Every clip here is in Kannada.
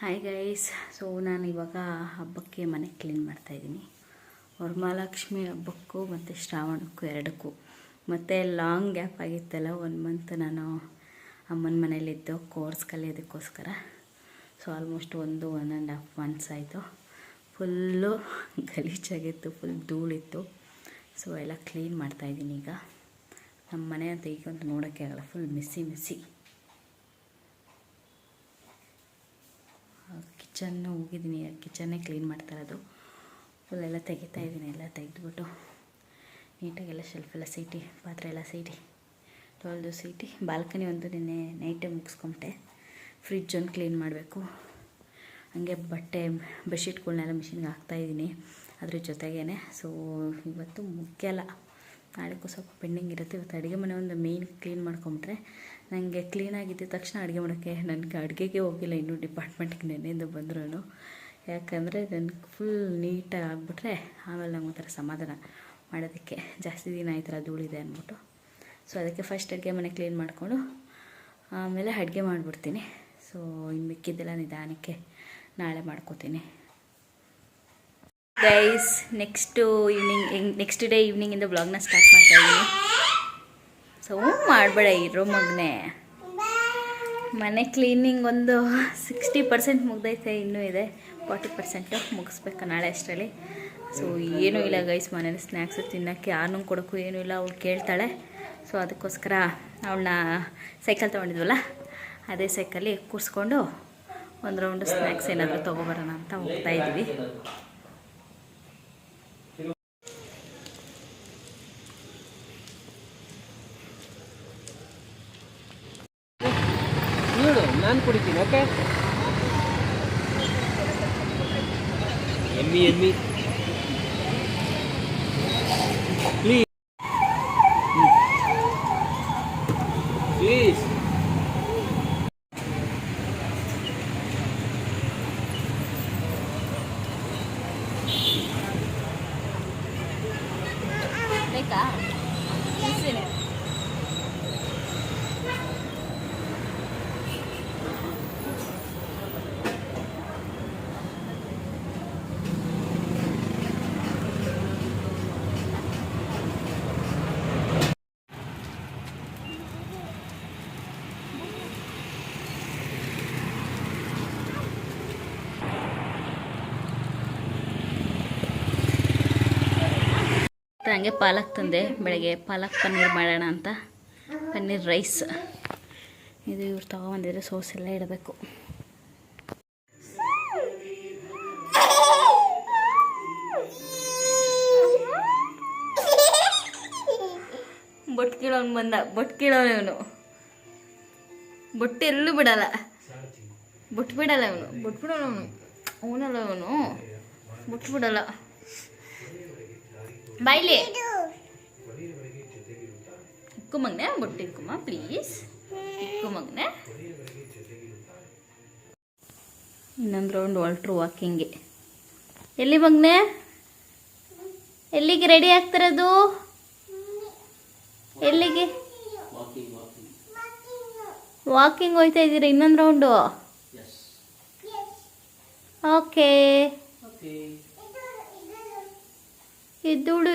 Hi guys. ಸೊ ನಾನು ಇವಾಗ ಹಬ್ಬಕ್ಕೆ ಮನೆ ಕ್ಲೀನ್ ಮಾಡ್ತಾಯಿದ್ದೀನಿ. ವರಮಹಾಲಕ್ಷ್ಮಿ ಹಬ್ಬಕ್ಕೂ ಮತ್ತು ಶ್ರಾವಣಕ್ಕೂ ಎರಡಕ್ಕೂ. ಮತ್ತು ಲಾಂಗ್ ಗ್ಯಾಪ್ ಆಗಿತ್ತಲ್ಲ, 1 ಮಂತ್ ನಾನು ಅಮ್ಮನ ಮನೇಲಿದ್ದು ಕೋರ್ಸ್ ಕಲಿಯೋದಕ್ಕೋಸ್ಕರ. ಸೊ ಆಲ್ಮೋಸ್ಟ್ 1.5 ಮಂತ್ಸ್ ಆಯಿತು. ಫುಲ್ಲು ಗಲೀಜಾಗಿತ್ತು, ಫುಲ್ ಧೂಳಿತ್ತು. ಸೊ ಎಲ್ಲ ಕ್ಲೀನ್ ಮಾಡ್ತಾಯಿದ್ದೀನಿ ಈಗ. ನಮ್ಮ ಮನೆ ಅಂತ ಈಗಂತೂ ನೋಡೋಕ್ಕೆ ಆಗಲ್ಲ, ಫುಲ್ ಮೆಸ್ಸಿ. ಕಿಚನ್ನು ಹೋಗಿದ್ದೀನಿ, ಕಿಚನ್ನೇ ಕ್ಲೀನ್ ಮಾಡ್ತಾಯಿರೋದು. ಫುಲ್ ಎಲ್ಲ ತೆಗಿತಾಯಿದ್ದೀನಿ. ಎಲ್ಲ ತೆಗೆದ್ಬಿಟ್ಟು ನೀಟಾಗೆಲ್ಲ ಶೆಲ್ಫೆಲ್ಲ ಸೀಟಿ, ಪಾತ್ರೆ ಎಲ್ಲ ಸೀಟಿ, ತೊಳೆದು ಸೀಟಿ. ಬಾಲ್ಕನಿ ಒಂದು ನಿನ್ನೆ ನೈಟೇ ಮುಗಿಸ್ಕೊಂಬಿಟ್ಟೆ. ಫ್ರಿಜ್ ಒಂದು ಕ್ಲೀನ್ ಮಾಡಬೇಕು. ಹಂಗೆ ಬಟ್ಟೆ ಬೆಡ್ಶೀಟ್ಗಳ್ನೆಲ್ಲ ಮಿಷಿನ್ಗೆ ಹಾಕ್ತಾಯಿದ್ದೀನಿ ಅದ್ರ ಜೊತೆಗೇ. ಸೊ ಇವತ್ತು ಮುಗಿಯಲ್ಲ, ನಾಳೆಗೂ ಸ್ವಲ್ಪ ಪೆಂಡಿಂಗ್ ಇರುತ್ತೆ. ಇವತ್ತು ಅಡುಗೆ ಮನೆ ಒಂದು ಮೇಯ್ನ್ ಕ್ಲೀನ್ ಮಾಡ್ಕೊಂಬಿಟ್ರೆ ನನಗೆ ಕ್ಲೀನಾಗಿದ್ದ ತಕ್ಷಣ ಅಡುಗೆ ಮಾಡೋಕ್ಕೆ, ನನಗೆ ಅಡುಗೆಗೆ ಹೋಗಿಲ್ಲ ಇನ್ನೂ ಡಿಪಾರ್ಟ್ಮೆಂಟ್ಗೆ ನೆನ್ನೆಯಿಂದ ಬಂದ್ರೂ. ಯಾಕಂದರೆ ನನಗೆ ಫುಲ್ ನೀಟಾಗಿ ಆಗಿಬಿಟ್ರೆ ಆಮೇಲೆ ನಂಗೆ ಒಂಥರ ಸಮಾಧಾನ ಮಾಡೋದಕ್ಕೆ. ಜಾಸ್ತಿ ದಿನ ಈ ಥರ ಧೂಳಿದೆ ಅಂದ್ಬಿಟ್ಟು. ಸೊ ಅದಕ್ಕೆ ಫಸ್ಟ್ ಅಡುಗೆ ಮನೆ ಕ್ಲೀನ್ ಮಾಡಿಕೊಂಡು ಆಮೇಲೆ ಅಡುಗೆ ಮಾಡಿಬಿಡ್ತೀನಿ. ಸೊ ಇನ್ನು ಮಿಕ್ಕಿದ್ದೆಲ್ಲ ನಿಧಾನಕ್ಕೆ ನಾಳೆ ಮಾಡ್ಕೋತೀನಿ. ಗೈಸ್, ನೆಕ್ಸ್ಟ್ ಡೇ ಈವ್ನಿಂಗಿಂದ ಬ್ಲಾಗ್ನ ಸ್ಟಾರ್ಟ್ ಮಾಡ್ತಾಯಿದ್ದೀನಿ. ಸೊ ಮಾಡಬೇಡ ಇರೋ ಮಗನೇ. ಮನೆ ಕ್ಲೀನಿಂಗ್ ಒಂದು 60% ಮುಗ್ದೈತೆ, ಇನ್ನೂ ಇದೆ 40% ಮುಗಿಸ್ಬೇಕು ನಾಳೆ ಅಷ್ಟರಲ್ಲಿ. ಸೊ ಏನೂ ಇಲ್ಲ ಗೈಸ್, ಮನೇಲಿ ಸ್ನ್ಯಾಕ್ಸು ತಿನ್ನೋಕ್ಕೆ ಯಾರನ್ನೂ ಕೊಡೋಕ್ಕೂ ಏನೂ ಇಲ್ಲ. ಅವಳು ಕೇಳ್ತಾಳೆ. ಸೊ ಅದಕ್ಕೋಸ್ಕರ ಅವಳನ್ನ ಸೈಕಲ್ ತೊಗೊಂಡಿದ್ವಲ್ಲ, ಅದೇ ಸೈಕಲ್ಲಿ ಕೂರಿಸ್ಕೊಂಡು ಒಂದು ರೌಂಡು ಸ್ನ್ಯಾಕ್ಸ್ ಏನಾದರೂ ತೊಗೊಬರೋಣ ಅಂತ ಹೋಗ್ತಾಯಿದ್ವಿ. ನಾನು ಕುಡಿತೀನಿ. ಓಕೆ, ಎಮ್ಮಿ ಪ್ಲೀಸ್. ಬೇಕಾ? ಹಂಗೆ ಪಾಲಕ್ ತಂದೆ, ಬೆಳಗ್ಗೆ ಪಾಲಕ್ ಪನ್ನೀರ್ ಮಾಡೋಣ ಅಂತ. ಪನ್ನೀರ್ ರೈಸ್ ಇದು ಇವ್ರು ತೊಗೊಬಂದಿದ್ರೆ ಸೋಸ್ ಎಲ್ಲ ಇಡಬೇಕು. ಬೊಟ್ಟು ಕೀಳೋನು ಬಂದ, ಬೊಟ್ಟು ಕೀಳೋನು ಇವನು. ಬೊಟ್ಟು ಎಲ್ಲೂ ಬಿಡಲ್ಲ, ಬೊಟ್ಟು ಬಿಡಲ್ಲ ಇವನು, ಬೊಟ್ಟು ಬಿಡೋಣ ಅವನು. ಅವನಲ್ಲ ಇವನು, ಬೊಟ್ಟು ಬಿಡಲ್ಲ. ಬಾಯ್ಲಿ ಇಕ್ಕು ಮಗನೆ, ಬೊಟ್ಟು ಇಕ್ಕುಮ್ಮ ಪ್ಲೀಸ್, ಇಕ್ಕು ಮಗನೆ. ಇನ್ನೊಂದು ರೌಂಡ್ ಹೊಲ್ಟ್ರು ವಾಕಿಂಗ್ಗೆ. ಎಲ್ಲಿ ಮಗನೆ, ಎಲ್ಲಿಗೆ ರೆಡಿ ಆಗ್ತಿರೋದು? ಎಲ್ಲಿಗೆ ವಾಕಿಂಗ್ ಹೋಗ್ತಾ ಇದ್ದೀರಾ? ಇನ್ನೊಂದು ರೌಂಡು. ಓಕೆ, ಎದ್ದೋಳು.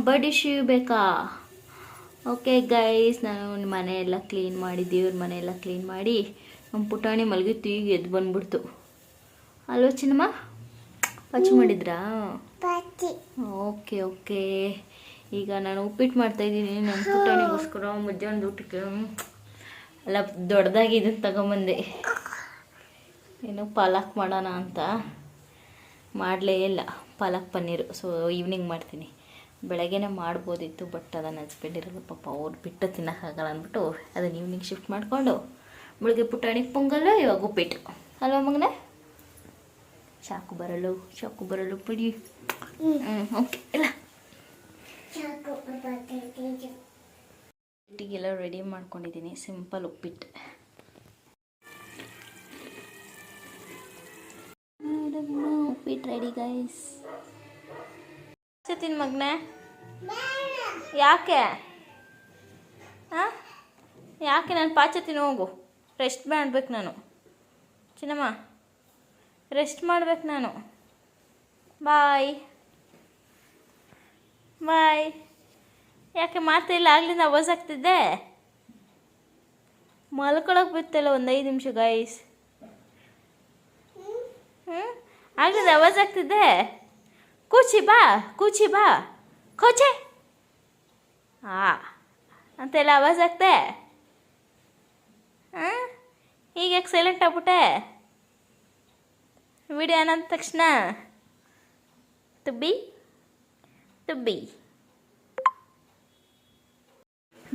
ಬಡಿ ಶಿವ್ ಬೇಕಾ? ಓಕೆ ಗೈಸ್, ನಾನು ಮನೆಯೆಲ್ಲ ಕ್ಲೀನ್ ಮಾಡಿ, ದೇವ್ರ ಮನೆಯೆಲ್ಲ ಕ್ಲೀನ್ ಮಾಡಿ, ನಮ್ಮ ಪುಟಾಣಿ ಮಲಗಿತ್ತು, ಈಗ ಎದ್ದು ಬಂದ್ಬಿಡ್ತು. ಅಲ್ವಾ ಚಿನ್ನಮ್ಮ? ಪಚ್ಚಿ ಮಾಡಿದ್ರಾ? ಓಕೆ. ಈಗ ನಾನು ಉಪ್ಪಿಟ್ಟು ಮಾಡ್ತಾಯಿದ್ದೀನಿ ನನ್ನ ಪುಟಾಣಿಗೋಸ್ಕರ. ಮಧ್ಯಾಹ್ನದ ಊಟಕ್ಕೆ ಎಲ್ಲ ದೊಡ್ಡದಾಗಿ ಇದನ್ನು ತಗೊಂಬಂದೆ. ಏನು ಪಾಲಕ್ ಮಾಡೋಣ ಅಂತ ಮಾಡಲೇ ಇಲ್ಲ, ಪಾಲಕ್ ಪನ್ನೀರು. ಸೊ ಈವ್ನಿಂಗ್ ಮಾಡ್ತೀನಿ. ಬೆಳಗ್ಗೆನೇ ಮಾಡ್ಬೋದಿತ್ತು, ಬಟ್ ಅದನ್ನು ಹಸ್ಬೆಂಡ್ ಇರಲ್ಲ ಪಾಪ, ಅವ್ರು ಬಿಟ್ಟು ತಿನ್ನೋಕ್ಕಾಗಲ್ಲ ಅಂದ್ಬಿಟ್ಟು ಅದನ್ನು ಈವ್ನಿಂಗ್ ಶಿಫ್ಟ್ ಮಾಡಿಕೊಂಡು ಬೆಳಗ್ಗೆ ಪುಟಾಣಿಗೆ ಪೊಂಗಲ್ಲು, ಇವಾಗ ಉಪ್ಪಿಟ್ಟು. ಅಲ್ವಾ ಮಗನೇ? ಚಾಕು ಬರಲು ಬಿಡಿ. ಓಕೆ, ಇಲ್ಲ ಉಪ್ಪಿಟ್ಟಿಗೆಲ್ಲ ರೆಡಿ ಮಾಡ್ಕೊಂಡಿದ್ದೀನಿ. ಸಿಂಪಲ್ ಉಪ್ಪಿಟ್ಟು. ಉಪ್ಪಿಟ್ಟು ರೆಡಿ ಗೈಸ್. ತಿನ್ ಮಗನೇ, ಯಾಕೆ? ಹಾಂ ಯಾಕೆ ನಾನು ಪಾಚತೀನಿ ಹೋಗು. ರೆಸ್ಟ್ ಮಾಡಬೇಕು ನಾನು ಚಿನ್ನಮ್ಮ, ರೆಸ್ಟ್ ಮಾಡ್ಬೇಕು ನಾನು. ಬಾಯ್ ಬಾಯ್. ಯಾಕೆ ಮಾತಿಲ್ಲ? ಆಗ್ಲಿಂದ ಆವಾಜ್ ಆಗ್ತಿದ್ದೆ. ಮಲ್ಕೊಳಕ್ಕೆ ಬಿತ್ತಲ್ಲ ಒಂದು 5 ನಿಮಿಷ ಗೈಸ್. ಆಗ್ಲಿಂದ ಆವಾಜ್ ಆಗ್ತಿದ್ದೆ. ಕೂಚಿ ಬಾ, ಕೂಚಿ ಬಾ, ಕೋಚೆ ಅಂತೆಲ್ಲ ಆವಾಜ್ ಆಗ್ತೆ. ಈಗ ಯಾಕೆ ಸೈಲೆಂಟ್ ಆಗ್ಬಿಟ್ಟೆ? ವಿಡಿಯೋ ಅನ್ನೋದ ತಕ್ಷಣ ತುಬ್ಬಿ ತುಬ್ಬಿ.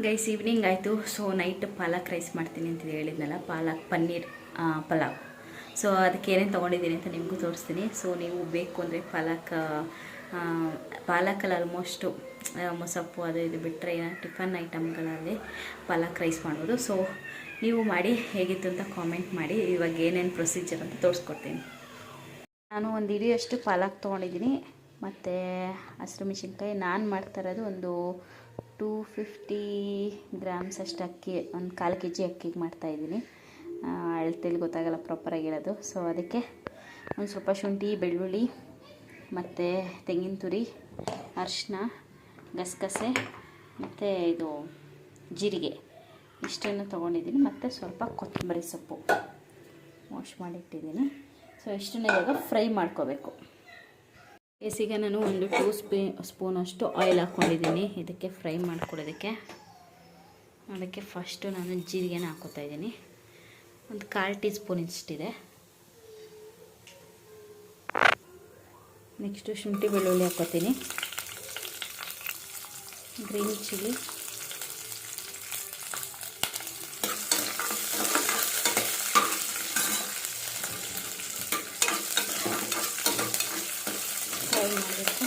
ಗೈಸ್ ಈವ್ನಿಂಗ್ ಆಯಿತು. ಸೊ ನೈಟ್ ಪಾಲಕ್ ರೈಸ್ ಮಾಡ್ತೀನಿ ಅಂತ ಹೇಳಿದ್ನಲ್ಲ, ಪಾಲಕ್ ಪನ್ನೀರ್ ಪಲಾವ್. ಸೊ ಅದಕ್ಕೆ ಏನೇನು ತೊಗೊಂಡಿದ್ದೀನಿ ಅಂತ ನಿಮಗೂ ತೋರಿಸ್ತೀನಿ. ಸೊ ನೀವು ಬೇಕು ಅಂದರೆ ಪಾಲಕಲ್ಲಿ ಆಲ್ಮೋಸ್ಟು ಮೊಸಪ್ಪು ಅದು ಇದು ಬಿಟ್ಟರೆ ಟಿಫನ್ ಐಟಮ್ಗಳಲ್ಲಿ ಪಾಲಕ್ ರೈಸ್ ಮಾಡ್ಬೋದು. ಸೊ ನೀವು ಮಾಡಿ ಹೇಗಿತ್ತು ಅಂತ ಕಾಮೆಂಟ್ ಮಾಡಿ. ಇವಾಗ ಏನೇನು ಪ್ರೊಸೀಜರ್ ಅಂತ ತೋರಿಸ್ಕೊಡ್ತೀನಿ. ನಾನು ಒಂದು ಇಡಿಯಷ್ಟು ಪಾಲಕ್ ತೊಗೊಂಡಿದ್ದೀನಿ ಮತ್ತು ಹಸಿರು ಮೆಣಸಿನ್ಕಾಯಿ. ನಾನು ಮಾಡ್ತಾ ಇರೋದು ಒಂದು 250 ಗ್ರಾಮ್ಸ್ ಅಷ್ಟು ಅಕ್ಕಿ, ಒಂದು 1/4 kg ಅಕ್ಕಿಗೆ ಮಾಡ್ತಾಯಿದ್ದೀನಿ. ಅಳತೆಲಿ ಗೊತ್ತಾಗಲ್ಲ ಪ್ರಾಪರಾಗಿ ಹೇಳೋದು. ಸೊ ಅದಕ್ಕೆ ಒಂದು ಸ್ವಲ್ಪ ಶುಂಠಿ, ಬೆಳ್ಳುಳ್ಳಿ ಮತ್ತು ತೆಂಗಿನ ತುರಿ, ಅರಿಶಿನ, ಗಸಗಸೆ ಮತ್ತು ಇದು ಜೀರಿಗೆ ಇಷ್ಟನ್ನು ತೊಗೊಂಡಿದ್ದೀನಿ. ಮತ್ತು ಸ್ವಲ್ಪ ಕೊತ್ತಂಬರಿ ಸೊಪ್ಪು ವಾಶ್ ಮಾಡಿಟ್ಟಿದ್ದೀನಿ. ಸೊ ಇಷ್ಟನ್ನು ಇವಾಗ ಫ್ರೈ ಮಾಡ್ಕೋಬೇಕು. ಈಗ ನಾನು ಒಂದು 2 ಸ್ಪೂನಷ್ಟು ಆಯಿಲ್ ಹಾಕ್ಕೊಂಡಿದ್ದೀನಿ ಇದಕ್ಕೆ ಫ್ರೈ ಮಾಡ್ಕೊಳ್ಳೋದಕ್ಕೆ. ಅದಕ್ಕೆ ಫಸ್ಟು ನಾನು ಜೀರಿಗೆನ ಹಾಕ್ಕೋತಾ ಇದ್ದೀನಿ. ಒಂದು 1/4 ಟೀ ಸ್ಪೂನ್ ಇಷ್ಟಿದೆ. ನೆಕ್ಸ್ಟು ಶುಂಠಿ ಬೆಳ್ಳುಳ್ಳಿ ಹಾಕ್ಕೋತೀನಿ. ಗ್ರೀನ್ ಚಿಲ್ಲಿ, ಫ್ರೈ ಮಾಡಬೇಕು.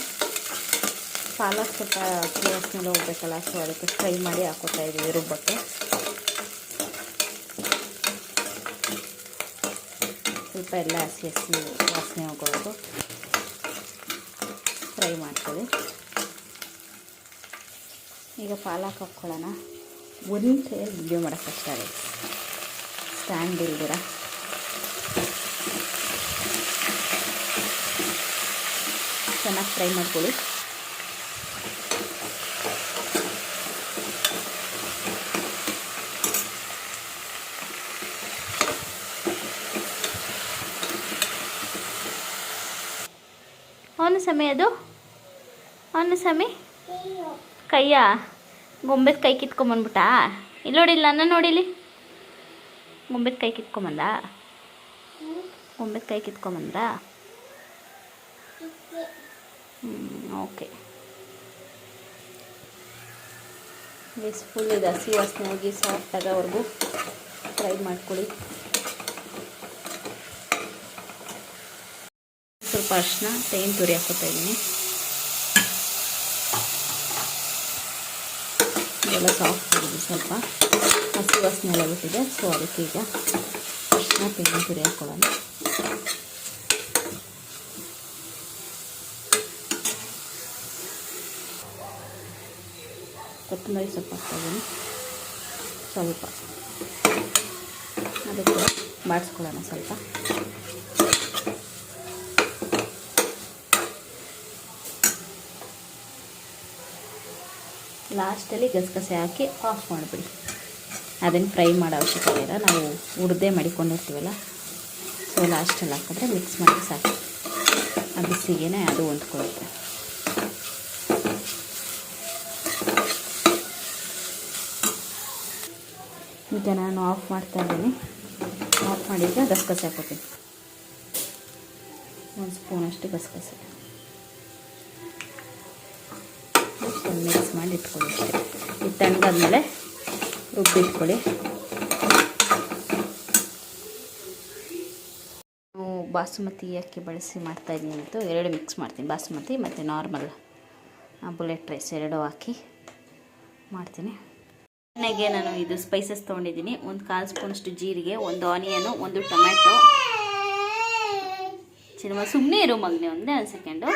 ಪಾಲಕ್ ಸ್ವಲ್ಪ ವಾಸನೆ ಹೋಗ್ಬೇಕಲ್ಲ, ಸೊ ಅದಕ್ಕೆ ಫ್ರೈ ಮಾಡಿ ಹಾಕೋತಾ ಇದ್ದೀವಿ ರುಬ್ಬಕ್ಕೆ. ಸ್ವಲ್ಪ ಎಲ್ಲ ಹಸಿ ವಾಸನೆ ಹೋಗೋದು ಫ್ರೈ ಮಾಡ್ಕೊಳ್ಳಿ. ಈಗ ಪಾಲಕ್ ಹಾಕ್ಕೊಳ್ಳೋಣ. ಒಂದು ಕೈಯಲ್ಲಿ ವಿಡಿಯೋ ಮಾಡೋಕ್ಕೆ ಕಷ್ಟ ಇದೆ, ಸ್ಟ್ಯಾಂಡ್ ಇಲ್ದಿರ. ಚೆನ್ನಾಗಿ ಫ್ರೈ ಮಾಡ್ಕೊಳ್ಳಿ. ಅವನು ಸಮಯ ಅದು ಅವನು ಸಮಯ ಕೈಯ ಗೊಂಬೆದ ಕೈ ಕಿತ್ಕೊಂಬಂದ್ಬಿಟ್ಟ. ಇಲ್ಲಿ ನೋಡಿಲ್ಲ, ನನ್ನ ನೋಡಿಲಿ. ಗೊಂಬೆದ ಕೈ ಕಿತ್ಕೊಂಬಂದ, ಗೊಂಬೆದ ಕೈ ಕಿತ್ಕೊಂಬಂದ. ಓಕೆ. ಫುಲ್ ಇದು ಹಸಿ ವಾಸನೆ ಹೋಗಿ ಸಾಫ್ಟ್ ಆಗೋವರೆಗೂ ಫ್ರೈ ಮಾಡ್ಕೊಳ್ಳಿ. ಸ್ವಲ್ಪ ಅರಿಶಿನ, ತೆಂಗಿನ ತುರಿ ಹಾಕ್ಕೊತಾ ಇದ್ದೀನಿ. ಇದೆಲ್ಲ ಸಾಫ್ಟ್ ಆಗಿದೆ, ಸ್ವಲ್ಪ ಹಸಿ ವಾಸನೆ ಎಲ್ಲ ಬಿಟ್ಟಿದೆ. ಸೊ ಅದಕ್ಕೆ ಈಗ ಅರಿಶಿನ, ತೆಂಗಿನ ತುರಿ ಹಾಕ್ಕೊಳ್ಳೋಣ. ಕೊತ್ತಂಬರಿ ಸೊಪ್ಪು ಹಾಕ್ತಾಯಿದ್ದೀನಿ ಸ್ವಲ್ಪ. ಅದಕ್ಕೆ ಬಾಡಿಸ್ಕೊಳ್ಳೋಣ ಸ್ವಲ್ಪ. ಲಾಸ್ಟಲ್ಲಿ ಗಸಗಸೆ ಹಾಕಿ ಆಫ್ ಮಾಡಿಬಿಡಿ. ಅದನ್ನು ಫ್ರೈ ಮಾಡೋ ಅವಶ್ಯಕತೆ ಇಲ್ಲ, ನಾವು ಹುರಿದೇ ಮಾಡಿಕೊಂಡಿರ್ತೀವಲ್ಲ. ಸೊ ಲಾಸ್ಟಲ್ಲಿ ಹಾಕಿದ್ರೆ ಮಿಕ್ಸ್ ಮಾಡಿ ಸಾಕು. ಆ ಬಿಸಿಗೆ ಅದು ಹೊಂದ್ಕೊಳ್ಳುತ್ತೆ. ಈಗ ನಾನು ಆಫ್ ಮಾಡ್ತಾ ಇದ್ದೀನಿ. ಆಫ್ ಮಾಡಿದರೆ ಗಸಗಸೆ ಹಾಕೋತೀನಿ. 1 ಸ್ಪೂನಷ್ಟು ಗಸಗಸೆ ಮಿಕ್ಸ್ ಮಾಡಿ ಇಟ್ಕೊಳ್ಳಿ ಅಷ್ಟೇ. ಇದು ತಣ್ಣಗಾದ್ಮೇಲೆ ರುಬ್ಬಿಟ್ಕೊಳ್ಳಿ. ನಾವು ಬಾಸುಮತಿ ಅಕ್ಕಿ ಬಳಸಿ ಮಾಡ್ತಾಯಿದ್ದೀನಿ ಅಂತ 2 ಮಿಕ್ಸ್ ಮಾಡ್ತೀನಿ. ಬಾಸುಮತಿ ಮತ್ತು ನಾರ್ಮಲ್ ಬುಲೆಟ್ ರೈಸ್ 2 ಹಾಕಿ ಮಾಡ್ತೀನಿ. ನನಗೆ ನಾನು ಇದು ಸ್ಪೈಸಸ್ ತೊಗೊಂಡಿದ್ದೀನಿ. ಒಂದು 1/4 ಸ್ಪೂನಷ್ಟು ಜೀರಿಗೆ, 1 ಆನಿಯನು, 1 ಟೊಮ್ಯಾಟೊ. ಚಿನ್ನಮ್ಮ ಸುಮ್ಮನೆ ಇರೋ ಮಗನೇ, ಒಂದೇ 1 ಸೆಕೆಂಡು.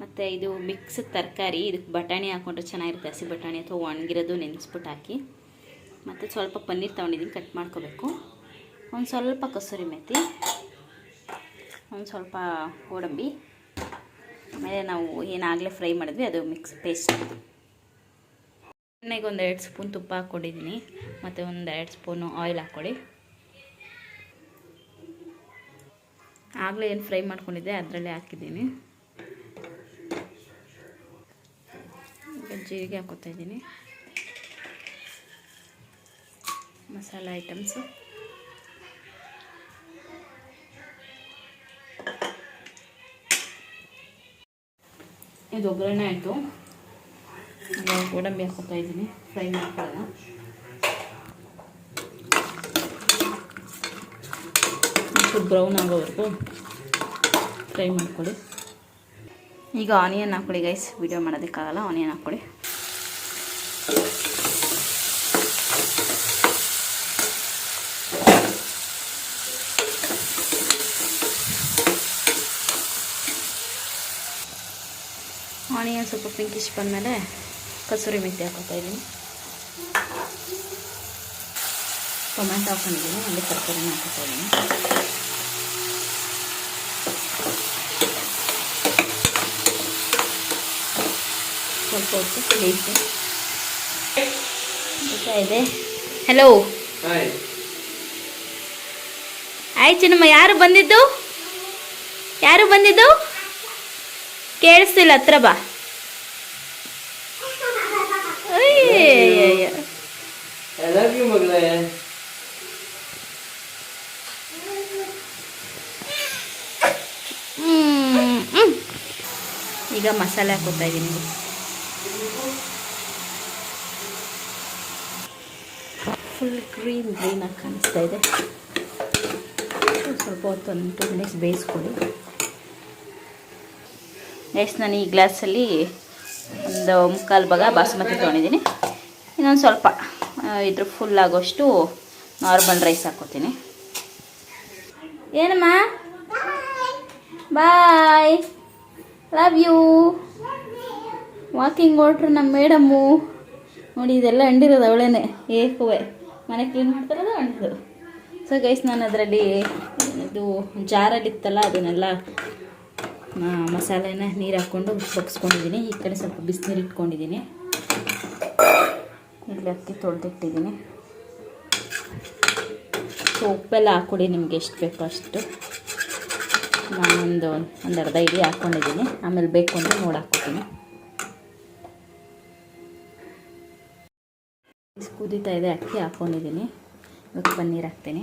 ಮತ್ತು ಮತ್ತು ಇದು ಮಿಕ್ಸ್ ತರಕಾರಿ, ಇದಕ್ಕೆ ಬಟಾಣಿ ಹಾಕ್ಕೊಂಡ್ರೆ ಚೆನ್ನಾಗಿರುತ್ತೆ, ಹಸಿ ಬಟಾಣಿ ಅಥವಾ ಒಣಗಿರೋದು ನೆನೆಸ್ಬಿಟ್ಟು ಹಾಕಿ. ಮತ್ತು ಸ್ವಲ್ಪ ಪನ್ನೀರ್ ತೊಗೊಂಡಿದ್ದೀನಿ, ಕಟ್ ಮಾಡ್ಕೋಬೇಕು. ಒಂದು ಸ್ವಲ್ಪ ಕಸೂರಿ ಮೆಥಿ, ಒಂದು ಸ್ವಲ್ಪ ಗೋಡಂಬಿ, ಆಮೇಲೆ ನಾವು ಏನಾಗಲೇ ಫ್ರೈ ಮಾಡಿದ್ವಿ ಅದು ಮಿಕ್ಸ್ ಪೇಸ್ಟ್. ಎಣ್ಣೆಗೆ ಒಂದು 2 ಸ್ಪೂನ್ ತುಪ್ಪ ಹಾಕ್ಕೊಂಡಿದ್ದೀನಿ, ಮತ್ತು ಒಂದು 2 ಸ್ಪೂನು ಆಯಿಲ್ ಹಾಕ್ಕೊಳ್ಳಿ. ಆಗಲೇ ಏನು ಫ್ರೈ ಮಾಡ್ಕೊಂಡಿದ್ದೆ ಅದರಲ್ಲೇ ಹಾಕಿದ್ದೀನಿ. ಈಗ ಜೀರಿಗೆ ಹಾಕ್ಕೊತಾ ಇದ್ದೀನಿ, ಮಸಾಲೆ ಐಟಮ್ಸು, ಇದು ಒಗ್ಗರಣೆ ಆಯಿತು. ಗೋಡಂಬಿ ಹಾಕ್ಕೊತಾ ಇದ್ದೀನಿ, ಫ್ರೈ ಮಾಡ್ಕೊಳ್ಳೋಣ. ಬ್ರೌನ್ ಆಗೋವರೆಗೂ ಫ್ರೈ ಮಾಡ್ಕೊಳ್ಳಿ. ಈಗ ಆನಿಯನ್ ಹಾಕ್ಕೊಳ್ಳಿ ಗೈಸ್, ವಿಡಿಯೋ ಮಾಡೋದಕ್ಕಾಗಲ್ಲ, ಆನಿಯನ್ ಹಾಕ್ಕೊಳ್ಳಿ. ಆನಿಯನ್ ಸ್ವಲ್ಪ ಪಿಂಕಿಶ್ ಬಂದಮೇಲೆ ಕಸೂರಿ ಮೆಥಿ ಹಾಕ್ಕೊತಾ ಇದ್ದೀನಿ, ಟೊಮ್ಯಾಟೊ ಹಾಕ್ಕೊಂಡಿದ್ದೀನಿ, ಅಲ್ಲಿ ತರಕಾರಿನ ಹಾಕ್ಕೊತಾ ಇದ್ದೀನಿ. ಸ್ವಲ್ಪ ಹೊತ್ತು ಬೇಯಿಸಿ ಇದೆ. ಹಲೋ ಆಯ್ತು ಚಿನ್ನಮ್ಮ, ಯಾರು ಬಂದಿದ್ದು ಕೇಳಿಸ್ತಿಲ್ಲ, ಹತ್ರ ಬಾ. ಈಗ ಮಸಾಲೆ ಹಾಕೋತಾ ಇದ್ದೀನಿ. ಫುಲ್ ಗ್ರೀನ್ ಆಗಿ ಕಾಣಿಸ್ತಾ ಇದೆ. ಸ್ವಲ್ಪ ಹೊತ್ತು ಒಂದು 2 ಮಿನಿಟ್ಸ್ ಬೇಯಿಸ್ಕೊಳ್ಳಿ. ನೆಕ್ಸ್ಟ್ ನಾನು ಈ ಗ್ಲಾಸಲ್ಲಿ ಒಂದು 3/4 ಭಾಗ ಬಾಸುಮತಿ ತೊಗೊಂಡಿದ್ದೀನಿ. ಇನ್ನೊಂದು ಸ್ವಲ್ಪ ಇದ್ರ ಫುಲ್ ಆಗೋಷ್ಟು ನಾರ್ಮಲ್ ರೈಸ್ ಹಾಕ್ಕೋತೀನಿ. ಏನಮ್ಮ, ಬಾಯ್, ಲವ್ ಯು. ವಾಕಿಂಗ್ ಹೊರಟ್ರು ನಮ್ಮ ಮೇಡಮ್ಮು. ನೋಡಿ ಇದೆಲ್ಲ ಅಂಡಿರೋದು ಅವಳೇನೆ, ಏಕುವೆ ಮನೆ ಕ್ಲೀನ್ ಮಾಡ್ತಾರದು ಅಂಡಿರೋದು. ಸೊ ಗೈಸ್, ನಾನು ಅದರಲ್ಲಿ ಇದು ಜಾರಲ್ಲಿತ್ತಲ್ಲ ಅದನ್ನೆಲ್ಲ ಮಸಾಲೆನ ನೀರು ಹಾಕ್ಕೊಂಡು ಬಗ್ಸ್ಕೊಂಡಿದ್ದೀನಿ. ಈ ಕಡೆ ಸ್ವಲ್ಪ ಬಿಸಿನೀರು ಇಟ್ಕೊಂಡಿದ್ದೀನಿ. ಇಲ್ಲಿ ಅಕ್ಕಿ ತೊಳೆದಿಟ್ಟಿದ್ದೀನಿ. ಸೊ ಉಪ್ಪೆಲ್ಲ ಹಾಕ್ಕೊಡಿ, ನಿಮ್ಗೆ ಎಷ್ಟು ಬೇಕೋ ಅಷ್ಟು. ನಾನೊಂದು ಅರ್ಧ ಇಡೀ ಹಾಕ್ಕೊಂಡಿದ್ದೀನಿ, ಆಮೇಲೆ ಬೇಕು ಅಂದರೆ ನೋಡಿ ಹಾಕ್ಕೊತೀನಿ. ಕುದೀತಾ ಇದೆ, ಅಕ್ಕಿ ಹಾಕ್ಕೊಂಡಿದ್ದೀನಿ. ಇವಾಗ ಪನ್ನೀರ್ ಹಾಕ್ತೀನಿ.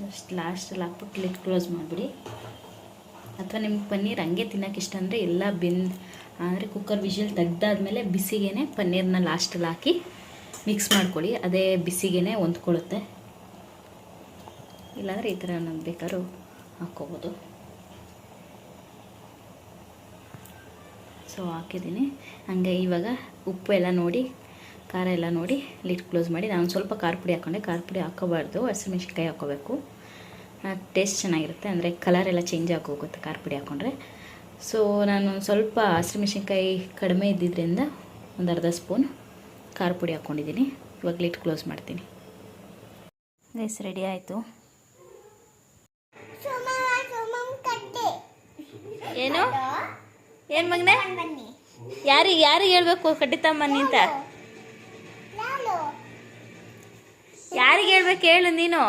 ಜಸ್ಟ್ ಲಾಸ್ಟಲ್ಲಿ ಹಾಕ್ಬಿಟ್ಟು ಲಿಡ್ ಕ್ಲೋಸ್ ಮಾಡಿಬಿಡಿ. ಅಥವಾ ನಿಮ್ಗೆ ಪನ್ನೀರ್ ಹಂಗೆ ತಿನ್ನೋಕೆ ಇಷ್ಟ ಅಂದರೆ ಎಲ್ಲ ಅಂದರೆ ಕುಕ್ಕರ್ ವಿಷಲ್ ತೆಗ್ದಾದ್ಮೇಲೆ ಬಿಸಿಗೇ ಪನ್ನೀರನ್ನ ಲಾಸ್ಟಲ್ಲಿ ಹಾಕಿ ಮಿಕ್ಸ್ ಮಾಡ್ಕೊಳ್ಳಿ. ಅದೇ ಬಿಸಿಗೇ ಹೊಂದ್ಕೊಳ್ಳುತ್ತೆ. ಇಲ್ಲಾಂದರೆ ಈ ಥರ ನಮ್ಗೆ ಬೇಕಾದ್ರೂ ಹಾಕ್ಕೋಬೋದು. ಸೊ ಹಾಕಿದ್ದೀನಿ. ಹಂಗೆ ಇವಾಗ ಉಪ್ಪು ಎಲ್ಲ ನೋಡಿ, ಖಾರ ಎಲ್ಲ ನೋಡಿ ಲಿಡ್ ಕ್ಲೋಸ್ ಮಾಡಿ. ನಾನು ಸ್ವಲ್ಪ ಖಾರ ಪುಡಿ ಹಾಕ್ಕೊಂಡೆ. ಖಾರ ಪುಡಿ ಹಾಕೋಬಾರ್ದು, ಹಸಿಮೆಣ್ಸಿನ್ಕಾಯಿ ಹಾಕ್ಕೋಬೇಕು. ಟೇಸ್ಟ್ ಚೆನ್ನಾಗಿರುತ್ತೆ, ಅಂದರೆ ಕಲರ್ ಎಲ್ಲ ಚೇಂಜ್ ಆಗೋಗುತ್ತೆ ಖಾರ ಪುಡಿ ಹಾಕ್ಕೊಂಡ್ರೆ. ಸೊ ನಾನು ಸ್ವಲ್ಪ ಹಸಿಮೆಣ್ಸಿನ್ಕಾಯಿ ಕಡಿಮೆ ಇದ್ದಿದ್ದರಿಂದ ಒಂದು ಅರ್ಧ ಸ್ಪೂನ್ ಖಾರ ಪುಡಿ ಹಾಕ್ಕೊಂಡಿದ್ದೀನಿ. ಇವಾಗ ಲಿಡ್ ಕ್ಲೋಸ್ ಮಾಡ್ತೀನಿ. ಗೈಸ್ ರೆಡಿ ಆಯಿತು. ಏನು ಮಗನೇ, ಯಾರಿಗೆ ಹೇಳ್ಬೇಕು ಕಟ್ಟಿತಮ್ಮನಿ ಅಂತ? ಯಾರಿಗೆ ಹೇಳ್ಬೇಕು ಹೇಳು ನೀನು?